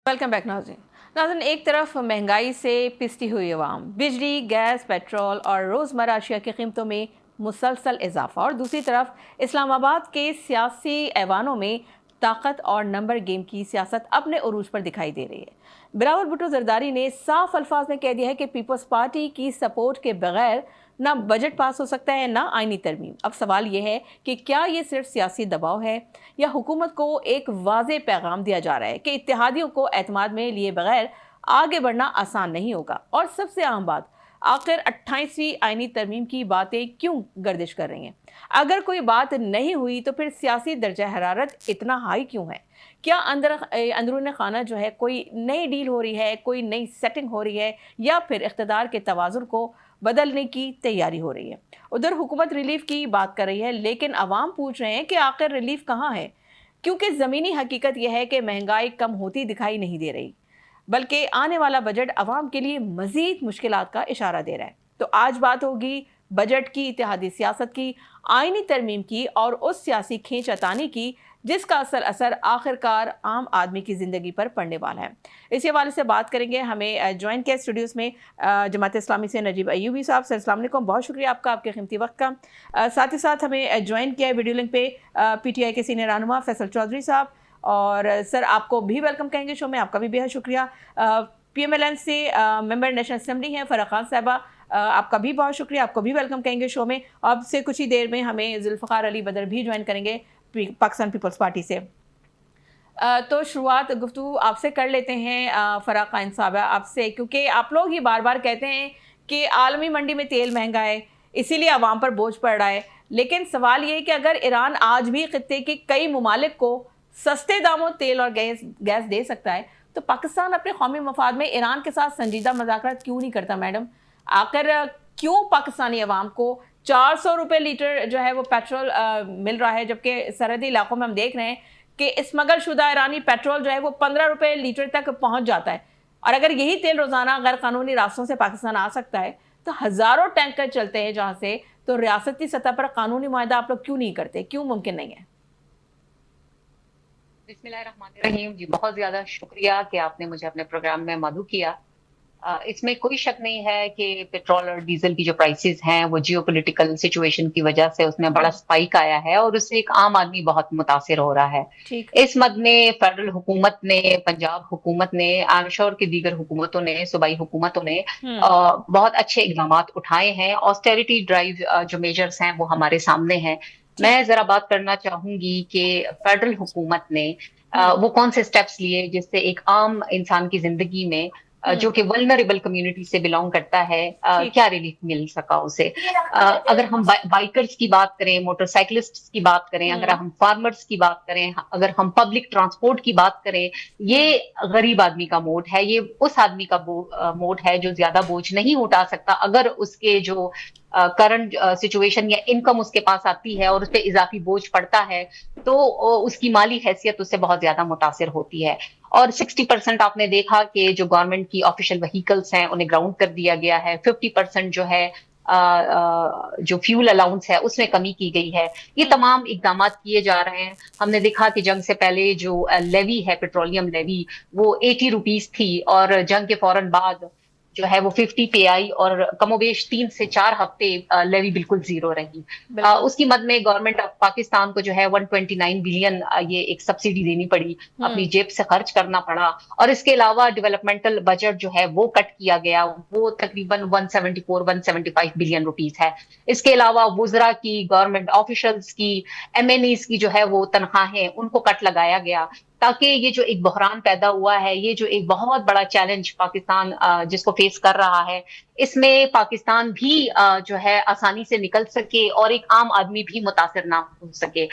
Welcome back नाज़रीन। नाज़रीन, एक तरफ महंगाई से पिसती हुई अवाम, बिजली, गैस, पेट्रोल और रोज़मर्रा अशिया की कीमतों में मुसलसल इजाफा, और दूसरी तरफ इस्लामाबाद के सियासी ऐवानों में ताकत और नंबर गेम की सियासत अपने उरूज पर दिखाई दे रही है। बिलावल भुट्टो जरदारी ने साफ अल्फाज में कह दिया है कि पीपल्स पार्टी की सपोर्ट के बगैर ना बजट पास हो सकता है ना आईनी तरमीम। अब सवाल यह है कि क्या ये सिर्फ सियासी दबाव है या हुकूमत को एक वाज़ेह पैगाम दिया जा रहा है कि इत्तेहादियों को एतमाद में लिए बगैर आगे बढ़ना आसान नहीं होगा। और सबसे अहम बात, आखिर 28वीं आईनी तरमीम की बातें क्यों गर्दिश कर रही हैं? अगर कोई बात नहीं हुई तो फिर सियासी दर्जा हरारत इतना हाई क्यों है? क्या अंदरून खाना जो है कोई नई डील हो रही है, कोई नई सेटिंग हो रही है, या फिर इख्तिदार के तवाज़ुन को बदलने की तैयारी हो रही है? उधर हुकूमत रिलीफ की बात कर रही है, लेकिन अवाम पूछ रहे हैं कि आखिर रिलीफ कहाँ है? क्योंकि ज़मीनी हकीकत यह है कि महंगाई कम होती दिखाई नहीं दे रही, बल्कि आने वाला बजट अवाम के लिए मज़ीद मुश्किलात का इशारा दे रहा है। तो आज बात होगी बजट की, इत्तेहादी सियासत की, आईनी तरमीम की और उस सियासी खींचतानी की जिसका असर आखिरकार आम आदमी की ज़िंदगी पर पड़ने वाला है। इसी हवाले से बात करेंगे। हमें ज्वाइन किया स्टूडियोज़ में जमात इस्लामी से नजीब अयूबी साहब। सर अस्सलाम वालेकुम, बहुत शुक्रिया आपका, आपके कीमती वक्त का। साथ ही साथ हमें ज्वाइन किया है वीडियो लिंक पे PTI के सीनियर रहनुमा फैसल चौधरी साहब। और सर, आपको भी वेलकम कहेंगे शो में, आपका भी बेहद शुक्रिया। PMLN से मेंबर नेशनल असेंबली हैं फ़रा खान साहबा, आपका भी बहुत शुक्रिया, आपको भी वेलकम कहेंगे शो में। अब से कुछ ही देर में हमें जुल्फ़िकार अली बदर भी ज्वाइन करेंगे पाकिस्तान पीपल्स पार्टी से। तो शुरुआत गुफ्तगू आपसे कर लेते हैं फ़रा खान साहबा, आपसे, क्योंकि आप लोग ही बार बार कहते हैं कि आलमी मंडी में तेल महंगा है, इसीलिए आवाम पर बोझ पड़ रहा है। लेकिन सवाल ये है कि अगर ईरान आज भी खित्ते के कई ममालिक को सस्ते दामों तेल और गैस दे सकता है, तो पाकिस्तान अपने कौमी मफाद में ईरान के साथ संजीदा मुज़ाकरात क्यों नहीं करता? मैडम, आखिर क्यों पाकिस्तानी अवाम को 400 रुपये लीटर जो है वो पेट्रोल मिल रहा है, जबकि सरहदी इलाकों में हम देख रहे हैं कि स्मगल शुदा ईरानी पेट्रोल जो है वो 15 रुपये लीटर तक पहुंच जाता है। और अगर यही तेल रोज़ाना गैर कानूनी रास्तों से पाकिस्तान आ सकता है तो हज़ारों टैंकर चलते हैं जहाँ से, तो रियासती सतह पर कानूनी मुआहदा आप लोग क्यों नहीं करते? क्यों मुमकिन नहीं है? बिस्मिल्लाहिर्रहमानिर्रहीम जी, बहुत ज्यादा शुक्रिया कि आपने मुझे अपने प्रोग्राम में मदऊ किया। इसमें कोई शक नहीं है कि पेट्रोल और डीजल की जो प्राइसेस हैं वो जियोपॉलिटिकल सिचुएशन की वजह से उसमें बड़ा स्पाइक आया है और उससे एक आम आदमी बहुत मुतासिर हो रहा है। ठीक। इस मद में फेडरल हुकूमत ने, पंजाब हुकूमत ने, आई एम श्योर की दीगर हुकूमतों ने, सूबाई हुकूमतों ने बहुत अच्छे इकदाम उठाए हैं। ऑस्टेरिटी ड्राइव जो मेजर्स हैं वो हमारे सामने हैं। मैं जरा बात करना चाहूंगी कि फेडरल हुकूमत ने वो कौन से स्टेप्स लिए जिससे एक आम इंसान की जिंदगी में जो कि वल्नरेबल कम्युनिटी से बिलोंग करता है क्या रिलीफ मिल सका उसे। अगर हम बाइकर्स की बात करें, मोटरसाइकिलिस्ट्स की बात करें, अगर हम फार्मर्स की बात करें, अगर हम पब्लिक ट्रांसपोर्ट की बात करें, ये गरीब आदमी का मोड है, ये उस आदमी का मोड है जो ज्यादा बोझ नहीं उठा सकता। अगर उसके जो करंट सिचुएशन या इनकम उसके पास आती है और उस पर इजाफी बोझ पड़ता है तो उसकी माली हैसियत उससे बहुत ज्यादा मुतासिर होती है। और 60% आपने देखा कि जो गवर्नमेंट की ऑफिशियल व्हीकल्स हैं उन्हें ग्राउंड कर दिया गया है। 50% जो है जो फ्यूल अलाउंस है उसमें कमी की गई है। ये तमाम इकदाम किए जा रहे हैं। हमने देखा कि जंग से पहले जो लेवी है, पेट्रोलियम लेवी, वो 80 रुपीज थी और जंग के फौरन बाद जो है वो 50 पे आई और कमोबेश 3 से 4 हफ्ते लेवी बिल्कुल जीरो रही। उसकी मद में गवर्नमेंट ऑफ पाकिस्तान को जो है 129 बिलियन ये एक सब्सिडी देनी पड़ी, अपनी जेब से खर्च करना पड़ा। और इसके अलावा डेवलपमेंटल बजट जो है वो कट किया गया, वो तकरीबन 175 बिलियन रुपीज है। इसके अलावा वुजरा की, गवर्नमेंट ऑफिशियल्स की, MNEs की जो है वो तनख्वाहें, उनको कट लगाया गया ताकि ये जो एक बहरान पैदा हुआ है, ये जो एक बहुत बड़ा चैलेंज पाकिस्तान जिसको फेस कर रहा है, इसमें पाकिस्तान भी जो है आसानी से निकल सके और एक आम आदमी भी मुतासिर ना हो सके।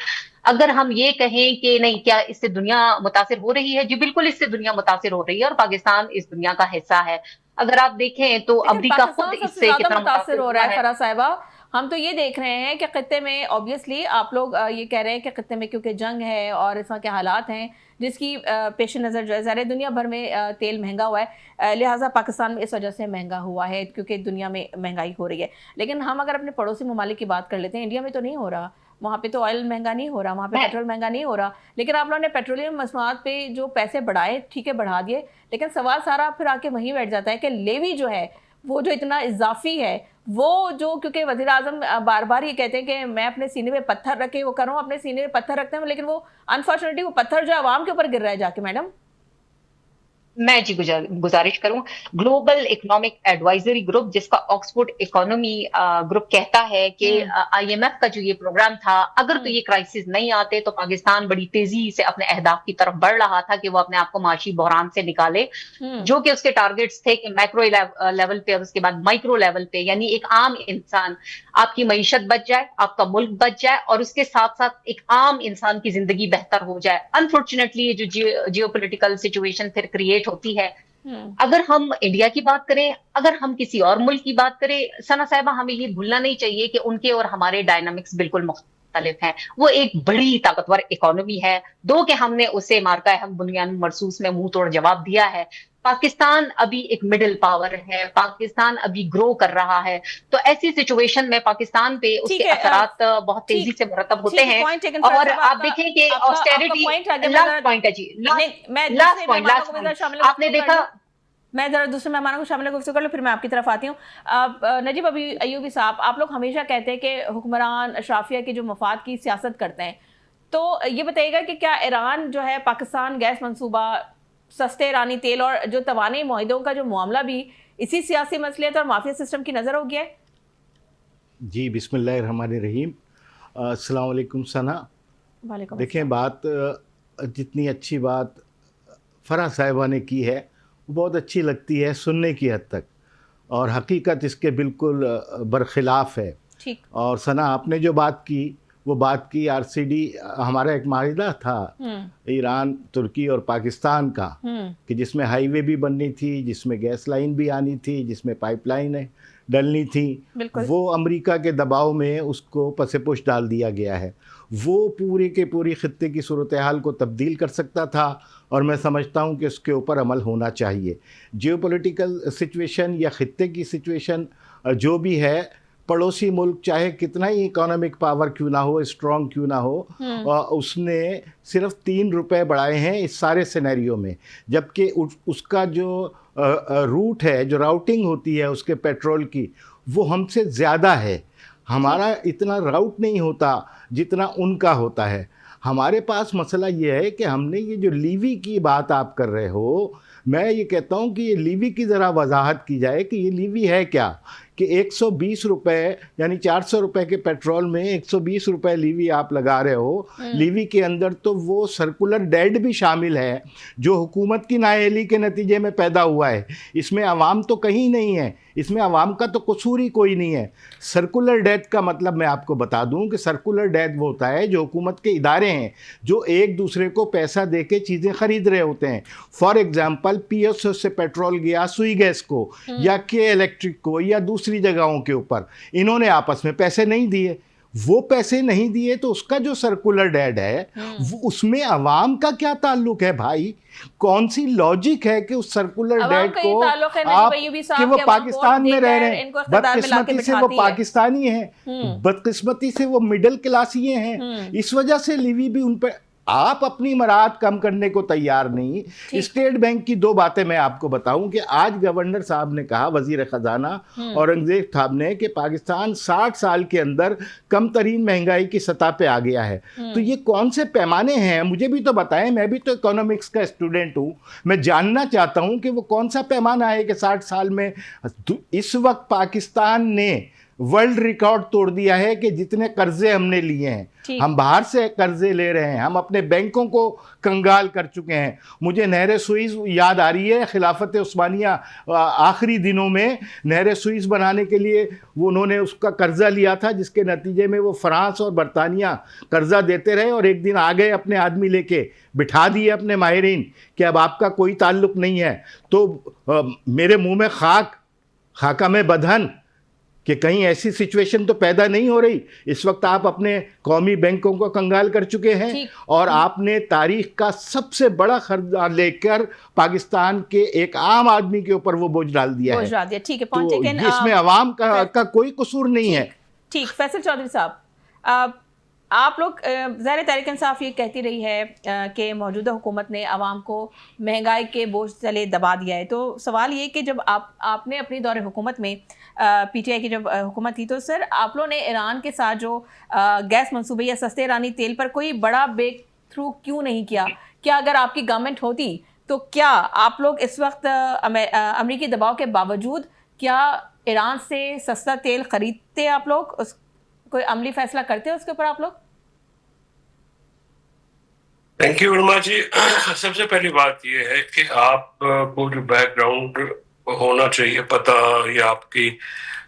अगर हम ये कहें कि नहीं, क्या इससे दुनिया मुतासिर हो रही है? जी बिल्कुल, इससे दुनिया मुतासिर हो रही है और पाकिस्तान इस दुनिया का हिस्सा है। अगर आप देखें तो अमेरिका खुद इससे कितना मुतासिर हो रहा है। फरा साहिबा, हम तो ये देख रहे हैं कि खत्ते में, ऑब्वियसली आप लोग ये कह रहे हैं कि खत्ते में क्योंकि जंग है और इस के हालात हैं जिसकी पेश नज़र जो है सारे दुनिया भर में तेल महंगा हुआ है, लिहाजा पाकिस्तान में इस वजह से महंगा हुआ है क्योंकि दुनिया में महंगाई हो रही है। लेकिन हम अगर अपने पड़ोसी ममालिक की बात कर लेते हैं, इंडिया में तो नहीं हो रहा। وہاں پہ تو آئل مہنگا نہیں ہو رہا, وہاں پہ پیٹرول مہنگا نہیں ہو رہا, لیکن آپ لوگوں نے پیٹرولیم مصنوعات پہ جو پیسے بڑھائے, ٹھیک ہے بڑھا دیے, لیکن سوال سارا پھر آ کے وہیں بیٹھ جاتا ہے کہ لیوی جو ہے وہ جو اتنا اضافی ہے, وہ جو کیونکہ وزیر اعظم بار بار یہ کہتے ہیں کہ میں اپنے سینے پہ پتھر رکھ کے وہ کروں, اپنے سینے پہ پتھر رکھتے ہیں, لیکن وہ انفارچونیٹلی وہ پتھر جو عوام کے اوپر گر رہا ہے جا کے. میڈم میں جی گزارش کروں, گلوبل اکنامک ایڈوائزری گروپ جس کا آکسفورڈ اکانومی گروپ کہتا ہے کہ آئی ایم ایف کا جو یہ پروگرام تھا, اگر تو یہ کرائسس نہیں آتے تو پاکستان بڑی تیزی سے اپنے اہداف کی طرف بڑھ رہا تھا کہ وہ اپنے آپ کو معاشی بحران سے نکالے, جو کہ اس کے ٹارگیٹس تھے کہ میکرو لیول پہ اور اس کے بعد مائکرو لیول پہ, یعنی ایک عام انسان, آپ کی معیشت بچ جائے, آپ کا ملک بچ جائے, اور اس کے ساتھ ساتھ ایک عام انسان کی زندگی بہتر ہو جائے. انفارچونیٹلی یہ جو جیو پولیٹیکل سچویشن پھر کریٹ ہوتی ہے. اگر ہم انڈیا کی بات کریں, اگر ہم کسی اور ملک کی بات کریں, ثنا صاحبہ ہمیں یہ بھولنا نہیں چاہیے کہ ان کے اور ہمارے ڈائنامکس بالکل مختلف ہیں. وہ ایک بڑی طاقتور اکانومی ہے, دو کہ ہم نے اسے مارکا حق بنیان مرصوص میں منہ توڑ جواب دیا ہے. پاکستان ابھی ایک مڈل پاور ہے, پاکستان ابھی گرو کر رہا ہے, تو ایسی سچویشن میں پاکستان پہ اس کے اثرات بہت تیزی سے مرتب ہوتے ہیں. اور آپ دیکھیں کہ آسٹیرٹی, لاسٹ پوائنٹ ہے جی, لاسٹ پوائنٹ آپ نے دیکھا, میں ذرا دوسرے مہمانوں کو شامل گفتگو کر لوں, پھر میں آپ کی طرف آتی ہوں. نجیب ایوبی صاحب, آپ لوگ ہمیشہ کہتے ہیں کہ حکمران اشرافیہ کے جو مفاد کی سیاست کرتے ہیں, تو یہ بتائیے گا کہ کیا ایران جو ہے پاکستان گیس منصوبہ, سستے ایرانی تیل اور جو توانائی معاہدوں کا جو معاملہ بھی اسی سیاسی مصلحت اور مافیا سسٹم کی نظر ہو گیا ہے؟ جی بسم اللہ الرحمن الرحیم. السلام علیکم ثنا. وعلیکم. دیکھیں بات, جتنی اچھی بات فرح صاحبہ نے کی ہے وہ بہت اچھی لگتی ہے سننے کی حد تک, اور حقیقت اس کے بالکل برخلاف ہے. ٹھیک. اور ثنا آپ نے جو بات کی وہ بات کی آر سی ڈی, ہمارا ایک معاہدہ تھا ایران, ترکی اور پاکستان کا, کہ جس میں ہائی وے بھی بننی تھی, جس میں گیس لائن بھی آنی تھی, جس میں پائپ لائنیں ڈلنی تھی. وہ امریکہ کے دباؤ میں اس کو پس پش ڈال دیا گیا ہے. وہ پوری کے پوری خطے کی صورتحال کو تبدیل کر سکتا تھا, اور میں سمجھتا ہوں کہ اس کے اوپر عمل ہونا چاہیے. جیو پولیٹیکل سچویشن یا خطے کی سچویشن جو بھی ہے, پڑوسی ملک چاہے کتنا ہی اکانومک پاور کیوں نہ ہو, اسٹرانگ کیوں نہ ہو, اس نے صرف 3 روپے بڑھائے ہیں اس سارے سینیریو میں, جبکہ اس کا جو روٹ ہے, جو راؤٹنگ ہوتی ہے اس کے پیٹرول کی, وہ ہم سے زیادہ ہے. ہمارا اتنا راؤٹ نہیں ہوتا جتنا ان کا ہوتا ہے. ہمارے پاس مسئلہ یہ ہے کہ ہم نے یہ جو لیوی کی بات آپ کر رہے ہو, میں یہ کہتا ہوں کہ یہ لیوی کی ذرا وضاحت کی جائے کہ یہ لیوی ہے کیا. کہ 120 روپے یعنی 400 روپے کے پیٹرول میں 120 روپے لیوی آپ لگا رہے ہو. لیوی کے اندر تو وہ سرکولر ڈیٹ بھی شامل ہے جو حکومت کی نااہلی کے نتیجے میں پیدا ہوا ہے. اس میں عوام تو کہیں نہیں ہے, اس میں عوام کا تو قصور ہی کوئی نہیں ہے. سرکولر ڈیٹ کا مطلب میں آپ کو بتا دوں کہ سرکولر ڈیٹ وہ ہوتا ہے جو حکومت کے ادارے ہیں جو ایک دوسرے کو پیسہ دے کے چیزیں خرید رہے ہوتے ہیں. For example P S O سے پیٹرول گیا سوئی گیس کو یا کے الیکٹرک کو یا دوسری جگہوں کے اوپر, انہوں نے آپس میں پیسے نہیں دیے. وہ پیسے نہیں دیے تو اس کا جو سرکولر ڈیٹ ہے اس میں عوام کا کیا تعلق ہے بھائی؟ کون سی لاجک ہے کہ اس سرکولر ڈیٹ کو آپ کہ وہ پاکستان میں رہ رہے ہیں, بدقسمتی سے وہ پاکستانی ہیں, بدقسمتی سے وہ مڈل کلاسیے ہیں, اس وجہ سے لیوی بھی ان پہ, آپ اپنی مراعات کم کرنے کو تیار نہیں. اسٹیٹ بینک کی 2 باتیں میں آپ کو بتاؤں کہ آج گورنر صاحب نے کہا, وزیر خزانہ اورنگزیب صاحب نے, کہ پاکستان 60 سال کے اندر کم ترین مہنگائی کی سطح پہ آ گیا ہے. تو یہ کون سے پیمانے ہیں مجھے بھی تو بتائیں, میں بھی تو اکنامکس کا اسٹوڈنٹ ہوں, میں جاننا چاہتا ہوں کہ وہ کون سا پیمانہ ہے کہ 60 سال میں. اس وقت پاکستان نے ورلڈ ریکارڈ توڑ دیا ہے کہ جتنے قرضے ہم نے لیے ہیں, ہم باہر سے قرضے لے رہے ہیں, ہم اپنے بینکوں کو کنگال کر چکے ہیں. مجھے نہر سوئز یاد آ رہی ہے, خلافت عثمانیہ آخری دنوں میں نہر سوئز بنانے کے لیے وہ انہوں نے اس کا قرضہ لیا تھا, جس کے نتیجے میں وہ فرانس اور برطانیہ قرضہ دیتے رہے, اور ایک دن آ گئے اپنے آدمی لے کے, بٹھا دیے اپنے ماہرین کہ اب آپ کا کوئی تعلق نہیں ہے. تو میرے منہ میں خاکہ میں بدہن کہ کہیں ایسی سچویشن تو پیدا نہیں ہو رہی. اس وقت آپ اپنے قومی بینکوں کو کنگال کر چکے ہیں, اور آپ نے تاریخ کا سب سے بڑا قرضہ لے کر پاکستان کے ایک عام آدمی کے اوپر وہ بوجھ ڈال دیا ہے. تو اس میں عوام کا کوئی قصور نہیں ہے. ٹھیک. فیصل چودھری صاحب, آپ لوگ ظاہر تحریک انصاف یہ کہتی رہی ہے کہ موجودہ حکومت نے عوام کو مہنگائی کے بوجھ تلے دبا دیا ہے، تو سوال یہ کہ جب آپ نے اپنی دور حکومت میں پی ٹی آئی کی جب حکومت تھی، تو سر آپ لوگوں نے ایران کے ساتھ جو گیس منصوبے یا سستے ایرانی تیل پر کوئی بڑا بریک تھرو کیوں نہیں کیا؟ کیا اگر آپ کی گورنمنٹ ہوتی تو کیا آپ لوگ اس وقت امریکی دباؤ کے باوجود کیا ایران سے سستا تیل خریدتے؟ آپ لوگ کوئی عملی فیصلہ کرتے اس کے اوپر آپ لوگ؟ تھینک یو ورما جی. سب سے پہلی بات یہ ہے کہ آپ کو جو بیک گراؤنڈ ہونا چاہیے پتہ، یا آپ کی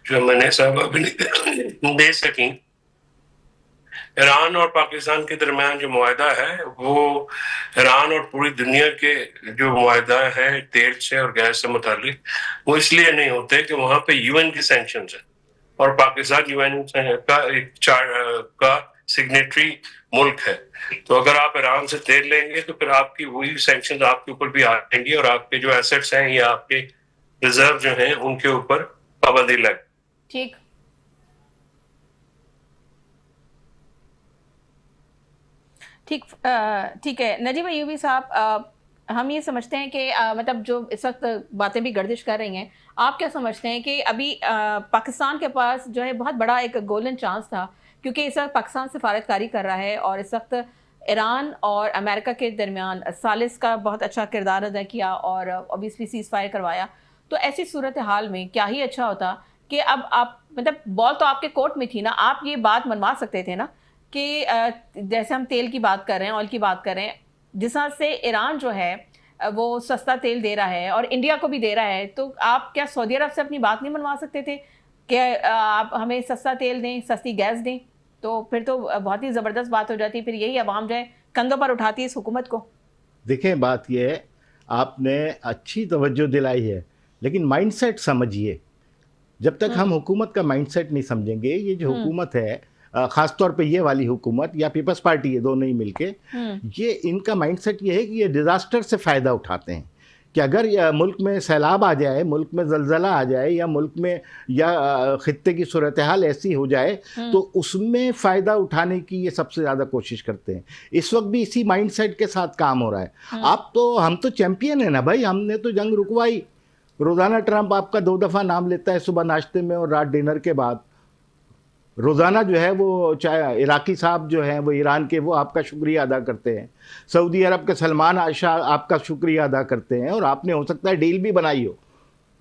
جو میں نے صاحبہ بھی دے سکیں، ایران اور پاکستان کے درمیان جو معاہدہ ہے وہ ایران اور پوری دنیا کے جو معاہدہ ہے تیل سے اور گیس سے متعلق، وہ اس لیے نہیں ہوتے کہ وہاں پہ یو این کی سینکشنز ہیں، اور پاکستان یو این کا سگنیٹری ملک ہے. تو اگر آپ ایران سے تیل لیں گے تو پھر آپ کی وہی سینکشنز آپ کے اوپر بھی آئیں گی، اور آپ کے جو ایسٹس ہیں یا آپ کے ریزرو جو ہیں ان کے اوپر پابندی لگ. ٹھیک ٹھیک ہے. نجیب ایوبی صاحب، ہم یہ سمجھتے ہیں کہ مطلب جو اس وقت باتیں بھی گردش کر رہی ہیں، آپ کیا سمجھتے ہیں کہ ابھی پاکستان کے پاس جو ہے بہت بڑا ایک گولڈن چانس تھا، کیونکہ اس وقت پاکستان سفارت کاری کر رہا ہے اور اس وقت ایران اور امریکہ کے درمیان ثالث کا بہت اچھا کردار ادا کیا اور obviously سیز فائر کروایا. تو ایسی صورتحال میں کیا ہی اچھا ہوتا کہ اب آپ مطلب بال تو آپ کے کورٹ میں تھی نا، آپ یہ بات منوا سکتے تھے نا کہ جیسے ہم تیل کی بات کر رہے ہیں، آئل کی بات کر رہے ہیں، جس طرح سے ایران جو ہے وہ سستا تیل دے رہا ہے اور انڈیا کو بھی دے رہا ہے، تو آپ کیا سعودی عرب سے اپنی بات نہیں منوا سکتے تھے کہ آپ ہمیں سستا تیل دیں، سستی گیس دیں؟ تو پھر تو بہت ہی زبردست بات ہو جاتی، پھر یہی عوام جو ہے کندھوں پر اٹھاتی ہے اس حکومت کو. دیکھیں بات یہ ہے، آپ نے اچھی توجہ دلائی ہے، لیکن مائنڈ سیٹ سمجھیے. جب تک ہم حکومت کا مائنڈ سیٹ نہیں سمجھیں گے، یہ جو حکومت ہے خاص طور پہ یہ والی حکومت یا پیپلز پارٹی، یہ دونوں ہی مل کے، یہ ان کا مائنڈ سیٹ یہ ہے کہ یہ ڈیزاسٹر سے فائدہ اٹھاتے ہیں کہ اگر ملک میں سیلاب آ جائے، ملک میں زلزلہ آ جائے، یا ملک میں یا خطے کی صورتحال ایسی ہو جائے تو اس میں فائدہ اٹھانے کی یہ سب سے زیادہ کوشش کرتے ہیں. اس وقت بھی اسی مائنڈ سیٹ کے ساتھ کام ہو رہا ہے. ہم تو چیمپئن ہیں نا بھائی، ہم نے تو جنگ رکوائی. روزانہ ٹرمپ آپ کا 2 دفعہ نام لیتا ہے، صبح ناشتے میں اور رات ڈنر کے بعد. روزانہ جو ہے وہ چاہے عراقی صاحب جو ہیں وہ ایران کے، وہ آپ کا شکریہ ادا کرتے ہیں. سعودی عرب کے سلمان شاہ آپ کا شکریہ ادا کرتے ہیں، اور آپ نے ہو سکتا ہے ڈیل بھی بنائی ہو.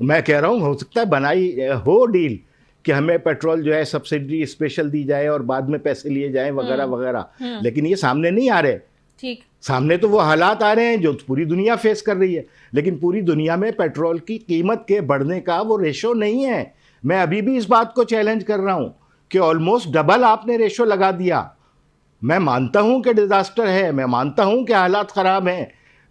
میں کہہ رہا ہوں ہو سکتا ہے بنائی ہو ڈیل کہ ہمیں پیٹرول جو ہے سبسڈی اسپیشل دی جائے اور بعد میں پیسے لیے جائیں وغیرہ وغیرہ، لیکن یہ سامنے نہیں آ رہے. ٹھیک، سامنے تو وہ حالات آ رہے ہیں جو پوری دنیا فیس کر رہی ہے، لیکن پوری دنیا میں پیٹرول کی قیمت کے بڑھنے کا وہ ریشو نہیں ہے. میں ابھی بھی اس بات کو چیلنج کر رہا ہوں کہ آلموسٹ ڈبل آپ نے ریشو لگا دیا. میں مانتا ہوں کہ ڈیزاسٹر ہے، میں مانتا ہوں کہ حالات خراب ہیں.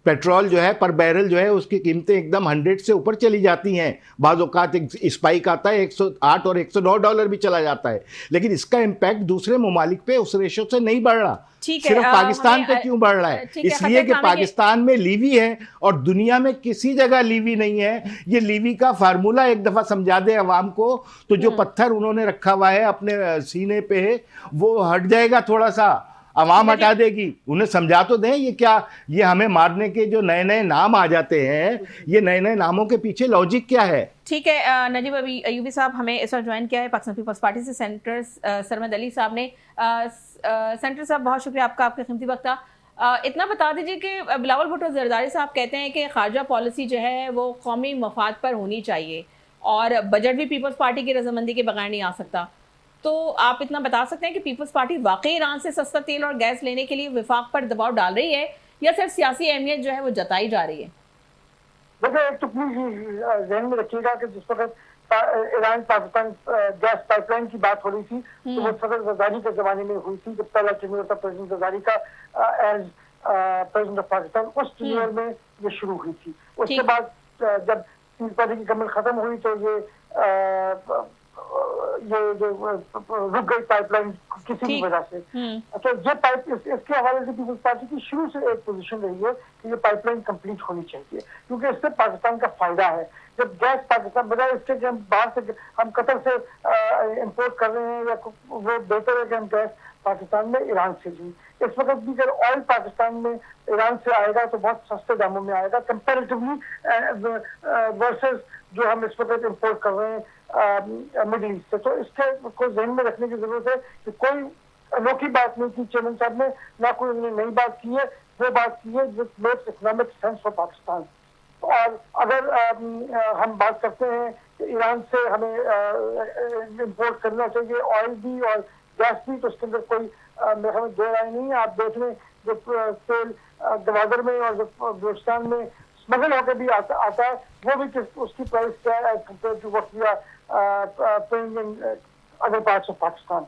پیٹرول جو ہے پر بیرل جو ہے اس کی قیمتیں ایک دم 100 سے اوپر چلی جاتی ہیں، بعض اوقات ایک اسپائک آتا ہے 108 اور 109 ڈالر بھی چلا جاتا ہے، لیکن اس کا امپیکٹ دوسرے ممالک پہ اس ریشو سے نہیں بڑھ رہا. صرف پاکستان پہ کیوں بڑھ رہا ہے؟ اس لیے کہ پاکستان میں لیوی ہے اور دنیا میں کسی جگہ لیوی نہیں ہے. یہ لیوی کا فارمولہ ایک دفعہ سمجھا دے عوام کو تو جو پتھر انہوں نے رکھا ہوا ہے اپنے سینے پہ وہ ہٹ جائے گا، تھوڑا سا عوام ہٹا دے گی. انہیں سمجھا تو دیں یہ کیا، یہ ہمیں مارنے کے جو نئے نئے نام آ جاتے ہیں، یہ نئے نئے ناموں کے پیچھے لاجک کیا ہے؟ ٹھیک ہے. نجیب ایوبی صاحب ہمیں اس وقت جوائن کیا ہے پاکستان پیپلز پارٹی سے سینیٹر سرمد علی صاحب نے. سینیٹر صاحب بہت شکریہ آپ کا، آپ کا قیمتی وقت تھا. اتنا بتا دیجیے کہ بلاول بھٹو زرداری صاحب کہتے ہیں کہ خارجہ پالیسی جو ہے وہ قومی مفاد پر ہونی چاہیے اور بجٹ بھی پیپلز پارٹی کی رضامندی کے بغیر نہیں آ سکتا. تو آپ اتنا بتا سکتے ہیں کہ پیپلز پارٹی واقعی ایران سے سستا تیل اور گیس لینے کے لیے وفاق پر دباؤ ڈال رہی ہے یا صرف سیاسی اہمیت جو ہے وہ جتائی جا رہی ہے؟ دیکھیں، ایک تو پلیز ذہن میں رکھیے گا کہ جس وقت Iran Pakistan gas pipeline کی بات ہو رہی تھی تو وہ صدر زرداری کے زمانے میں ہوئی تھی، جب پہلا ٹینیور تھا پریزیڈنٹ زرداری کا ایز پریزیڈنٹ آف پاکستان، اس ٹینیور میں یہ شروع ہوئی تھی. اس کے بعد جب تین پارٹی کی گورنمنٹ ختم ہوئی تو یہ جو رک گئی پائپ لائن کسی بھی وجہ سے. تو یہ پائپ اس کے حوالے سے پیپلز پارٹی کی شروع سے ایک پوزیشن رہی ہے کہ یہ پائپ لائن کمپلیٹ ہونی چاہیے، کیونکہ اس سے پاکستان کا فائدہ ہے. جب گیس پاکستان بجائے اس کے کہ ہم باہر سے ہم قطر سے امپورٹ کر رہے ہیں یا وہ بہتر ہے کہ ہم گیس पाकिस्तान में ईरान से ली। इस वक्त भी अगर ऑयल पाकिस्तान में ईरान से आएगा तो बहुत सस्ते दामों में आएगा कंपैरेटिवली वर्सेस जो हम इस वक्त इम्पोर्ट कर रहे हैं मिडिल ईस्ट से। तो इसके को ध्यान में रखने की जरूरत है कि कोई अनोखी बात नहीं की चेयरमैन साहब ने, ना कोई उन्होंने नई बात की है, वो बात की है जो makes economic sense for Pakistan. और अगर हम बात करते हैं कि ईरान से हमें इम्पोर्ट करना चाहिए ऑयल भी और गैस भी, तो उसके अंदर कोई हमें दो राय नहीं है। आप देख लें जो तेल गवादर में और जो बलूचिस्तान में स्मगल होकर भी आता है, वो भी उसकी प्राइस क्या है as compare to what we are paying in other parts of Pakistan.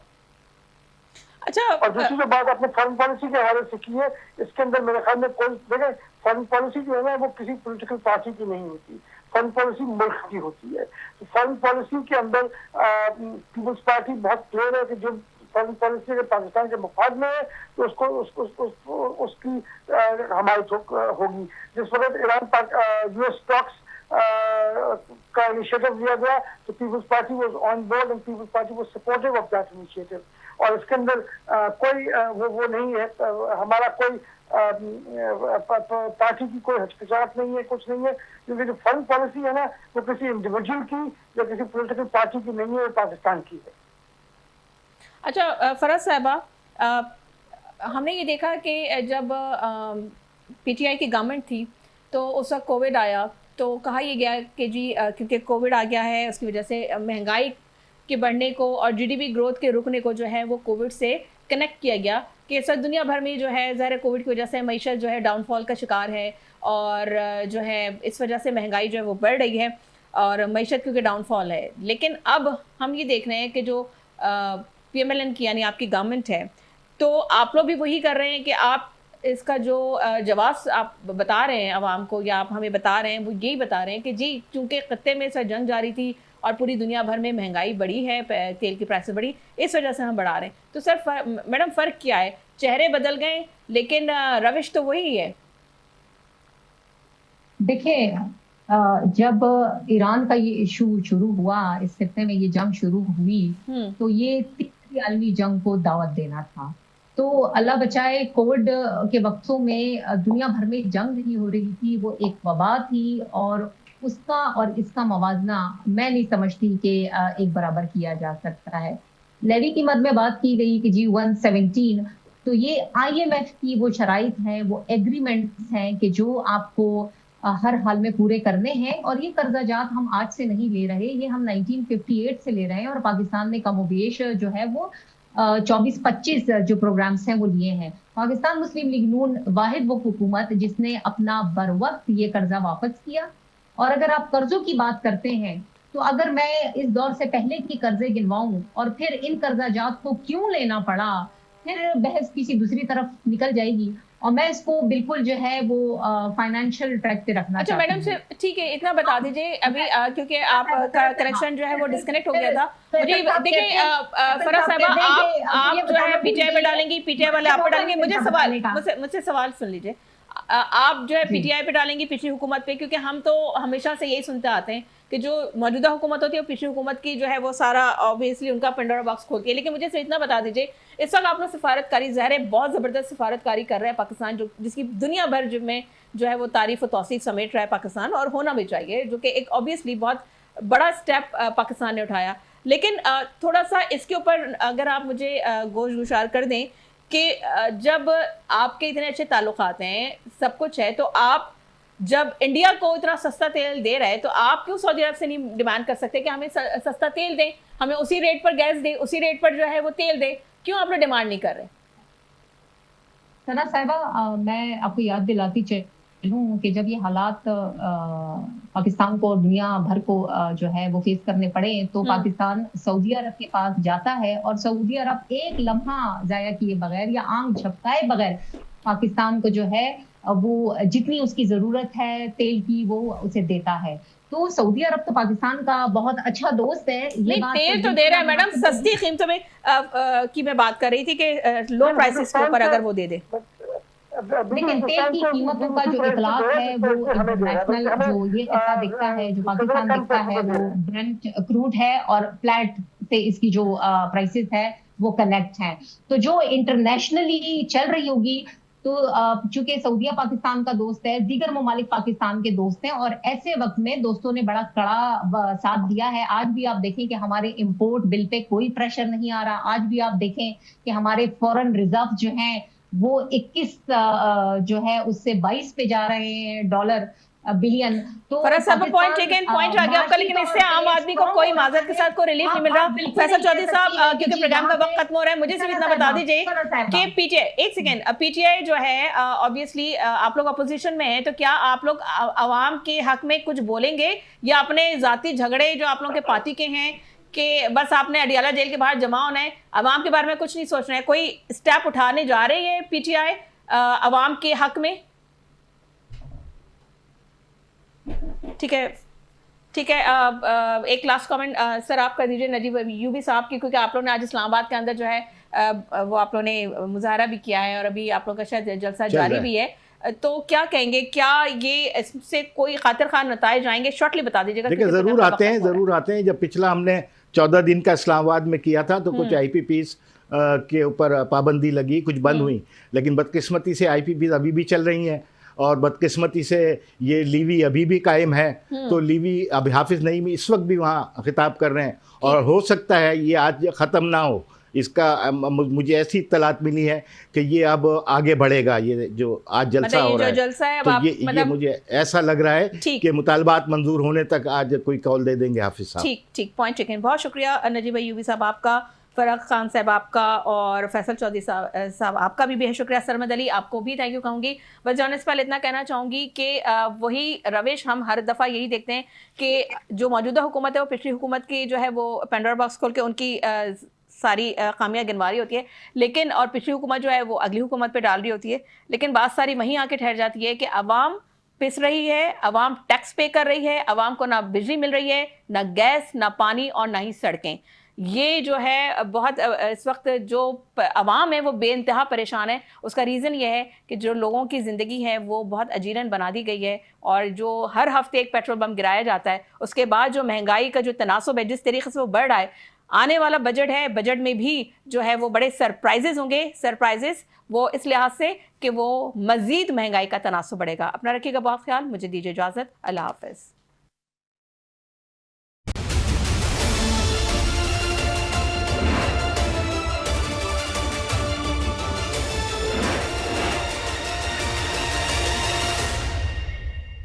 अच्छा, और दूसरी जो बात आपने फॉरेन पॉलिसी के हवाले से की है, इसके अंदर मेरे ख्याल में कोई देखें, फॉरेन पॉलिसी जो है ना वो किसी पॉलिटिकल पार्टी की नहीं होती, फॉरेन पॉलिसी मुल्क की होती है। तो फॉरेन पॉलिसी के अंदर पीपल्स पार्टी बहुत क्लियर है कि जो फॉरेन पॉलिसी अगर पाकिस्तान के मफाद में है तो उसकी हमायत होगी। जिस वक्त ईरान यूएस स्टॉक्स का इनिशिएटिव लिया गया तो Peoples Party was on board and Peoples Party was supportive of that initiative. और इसके अंदर कोई वो नहीं है, हमारा कोई पार्टी की कोई हिचकिचाहट नहीं है, कुछ नहीं है, क्योंकि जो फॉरेन पॉलिसी है ना वो किसी इंडिविजुअल की या किसी पॉलिटिकल पार्टी की नहीं है, वो पाकिस्तान की है। अच्छा फराज साहिबा, हमने ये देखा कि जब पीटीआई की गवर्नमेंट थी तो उस वक्त कोविड आया तो कहा यह गया कि जी क्योंकि कोविड आ गया है उसकी वजह से महंगाई के बढ़ने को और जीडीपी ग्रोथ के रुकने को जो है वो कोविड से कनेक्ट किया गया कि इस वक्त दुनिया भर में जो है ज़ाहिर कोविड की वजह से मईशत जो है डाउनफॉल का शिकार है और जो है इस वजह से महंगाई जो है वो बढ़ रही है और मईशत क्योंकि डाउनफॉल है। लेकिन अब हम ये देख रहे हैं कि जो पीएमएलएन की यानी आपकी गवर्नमेंट है तो आप लोग भी वही कर रहे हैं कि आप इसका जो जवाब आप बता रहे हैं आवाम को या आप हमें बता रहे हैं वो यही बता रहे हैं कि जी चूँकि खत्ते में सर जंग जारी थी और पूरी दुनिया भर में महंगाई बढ़ी है, तेल की प्राइस बढ़ी, इस वजह से हम बढ़ा रहे हैं। तो सर मैडम फ़र्क क्या है? चेहरे बदल गए लेकिन रविश तो वही है। देखिए, जब ईरान का ये इशू शुरू हुआ, इस खत्ते में ये जंग शुरू हुई तो ये तीसरी आलमी जंग को दावत देना था। तो अल्लाह बचाए कोविड के वक्तों में दुनिया भर में जंग नहीं हो रही थी, वो एक वबा थी और उसका और इसका मवाजना मैं नहीं समझती कि एक बराबर किया जा सकता है। लेवी की मद में बात की गई कि G117, तो ये IMF की वो शराइत हैं, वो एग्रीमेंट्स हैं कि जो आपको हर हाल में पूरे करने हैं और ये कर्जाजात हम आज से नहीं ले रहे, ये हम 1958 से ले रहे हैं और पाकिस्तान ने कमोबेश जो है वो 24-25 जो प्रोग्राम्स हैं वो लिए हैं। पाकिस्तान मुस्लिम लीग नून वाहिद वो हुकूमत जिसने अपना बर वक्त ये कर्जा वापस किया। और अगर आप कर्जों की बात करते हैं तो अगर मैं इस दौर से पहले की कर्जे गिनवाऊं और फिर इन कर्जाजात को क्यों लेना पड़ा, फिर बहस किसी दूसरी तरफ निकल जाएगी और मैं इसको बिल्कुल जो है वो फाइनेंशियल ट्रैक पे रखना अच्छा मैडम से ठीक है, इतना बता दीजिए अभी क्योंकि आप कनेक्शन जो है वो डिस्कनेक्ट हो गया था। मुझे देखिए फराज साहिबा, आप जो है पीटीआई पे डालेंगी, पीटीआई वाले आप पे डालेंगे। मुझसे सवाल सुन लीजिए, आप जो है पीटीआई पे डालेंगी पिछली हुकूमत पे, क्योंकि हम तो हमेशा से यही सुनते आते हैं कि जो मौजूदा हुकूमत होती है पिछली हुकूमत की जो है वो सारा ऑब्वियसली उनका पंडोरा बॉक्स खोल के। लेकिन मुझे सिर्फ इतना बता दीजिए, इस वक्त आप लोग सिफारतकारी ज़ाहिर है बहुत ज़बरदस्त सिफारतकारी कर रहे हैं पाकिस्तान, जो जिसकी दुनिया भर में जो है वो तारीफ और तौसीफ समेट रहा है पाकिस्तान, और होना भी चाहिए, जो कि एक ऑब्वियसली बहुत बड़ा स्टेप पाकिस्तान ने उठाया। लेकिन थोड़ा सा इसके ऊपर अगर आप मुझे गोश गुशार कर दें कि जब आपके इतने अच्छे ताल्लुकात हैं, सब कुछ है, तो आप जब इंडिया को इतना सस्ता तेल दे रहे हैं तो आप क्यों सऊदी अरब से नहीं डिमांड कर सकते कि हमें सस्ता तेल दें, हमें उसी रेट पर गैस दे, उसी रेट पर जो है वो तेल दे? क्यों आप लोग डिमांड नहीं कर रहे? सना साहिबा, मैं आपको याद दिलाती चलूं कि जब ये हालात पाकिस्तान को और दुनिया भर को जो है वो फेस करने पड़े तो पाकिस्तान सऊदी अरब के पास जाता है और सऊदी अरब एक लम्हा जाया किए बगैर या आंख झपकाए बगैर पाकिस्तान को जो है वो जितनी उसकी जरूरत है तेल की वो उसे देता है। तो सऊदी अरब तो पाकिस्तान का बहुत अच्छा दोस्त है। नहीं, तेल तो दे रहा है मैडम, सस्ती कीमतों में की मैं बात कर रही थी कि लो प्राइसेस के ऊपर अगर वो दे दे। लेकिन तेल की कीमतों का जो इतलाक है वो इंटरनेशनल जो ये ऐसा दिखता है, जो पाकिस्तान दिखता है वो ब्रेंट क्रूड है और फ्लैट से इसकी जो प्राइसेस है वो कनेक्ट हैं। तो जो इंटरनेशनली चल रही होगी, तो चूंकि सऊदीया पाकिस्तान का दोस्त है, दीगर ममालिक पाकिस्तान के दोस्त हैं, और ऐसे वक्त में दोस्तों ने बड़ा कड़ा साथ दिया है। आज भी आप देखें कि हमारे इंपोर्ट बिल पे कोई प्रेशर नहीं आ रहा। आज भी आप देखें कि हमारे फॉरेन रिजर्व जो हैं वो 21 जो है उससे 22 पे जा रहे हैं डॉलर बिलियन। तो फरहत साहब पॉइंट टेकन, पॉइंट आ गया आपका, लेकिन इससे आम आदमी को कोई माजरत के साथ कोई रिलीफ नहीं मिल रहा। फैसल चौधरी साहब, क्योंकि प्रोग्राम का वक्त खत्म हो रहा है, मुझे सिर्फ इतना बता दीजिए कि पीटीआई, एक सेकेंड, पीटीआई जो है ऑब्वियसली आप लोग अपोजिशन में है, तो क्या आप लोग आवाम के हक में कुछ बोलेंगे, या अपने जाती झगड़े जो आप लोगों के पार्टी के हैं कि बस आपने अडियाला जेल के बाहर जमा होना है, आवाम के बारे में कुछ नहीं सोचना है? कोई स्टेप उठाने जा रही है पीटीआई आवाम के हक में? ठीक है, ठीक है। एक लास्ट कमेंट सर आप कर दीजिए नजीब यूबी साहब की, क्योंकि आप लोगों ने आज इस्लामाबाद के अंदर जो है वो आप लोगों ने मुजाहरा भी किया है और अभी आप लोगों का शायद जलसा जारी भी है, तो क्या कहेंगे, क्या ये इससे कोई खातिर खान नताइज आएंगे? शॉर्टली बता दीजिएगा। देखिए ज़रूर आते हैं, ज़रूर आते हैं। जब पिछला हमने 14 दिन का इस्लामाबाद में किया था तो कुछ आईपीपीस के ऊपर पाबंदी लगी, कुछ बंद हुई, लेकिन बदकिस्मती से आईपीपीस अभी भी चल रही हैं, और बदकिस्मती से ये लीवी अभी भी कायम है। तो लीवी अब हाफिज नईमी इस वक्त भी वहाँ खिताब कर रहे हैं, और हो सकता है ये आज ख़त्म ना हो। इसका मुझे ऐसी इत्तलात मिली है कि ये अब आगे बढ़ेगा, ये जो आज जलसा हो रहा है, तो ये मुझे ऐसा लग रहा है कि मुतालबात मंजूर होने तक आज कोई कॉल दे देंगे हाफिज साहब। ठीक ठीक, पॉइंट टेकन। बहुत शुक्रिया नजीब यूबी साहब आपका, फराग खान साहब आपका, और फैसल चौधरी साहब आपका भी बेहद शुक्रिया। सरमद अली आपको भी थैंक यू कहूँगी। बस जाने से पहले इतना कहना चाहूँगी कि वही रविश हम हर दफ़ा यही देखते हैं कि जो मौजूदा हुकूमत है वो पिछली हुकूमत की जो है वो पेंडोरा बॉक्स खोल के उनकी सारी खामियां गिनवा रही होती है, लेकिन और पिछली हुकूमत जो है वो अगली हुकूमत पे डाल रही होती है, लेकिन बात सारी वहीं आके ठहर जाती है कि अवाम पिस रही है, अवाम टैक्स पे कर रही है, अवाम को ना बिजली मिल रही है, ना गैस, ना पानी, और ना ही सड़कें। ये जो है बहुत इस वक्त जो अवाम है वो बेइंतहा परेशान है। उसका रीज़न ये है कि जो लोगों की ज़िंदगी है वो बहुत अजीरन बना दी गई है, और जो हर हफ्ते एक पेट्रोल बम गिराया जाता है, उसके बाद जो महंगाई का जो तनासुब है जिस तरीके से वो बढ़ रहा है, आने वाला बजट है, बजट में भी जो है वो बड़े सरप्राइजेस होंगे। सरप्राइजेस वो इस लिहाज से कि वो मज़ीद महंगाई का तनासुब बढ़ेगा। अपना रखिएगा बहुत ख्याल, मुझे दीजिए इजाज़त, अल्लाह हाफ़िज़।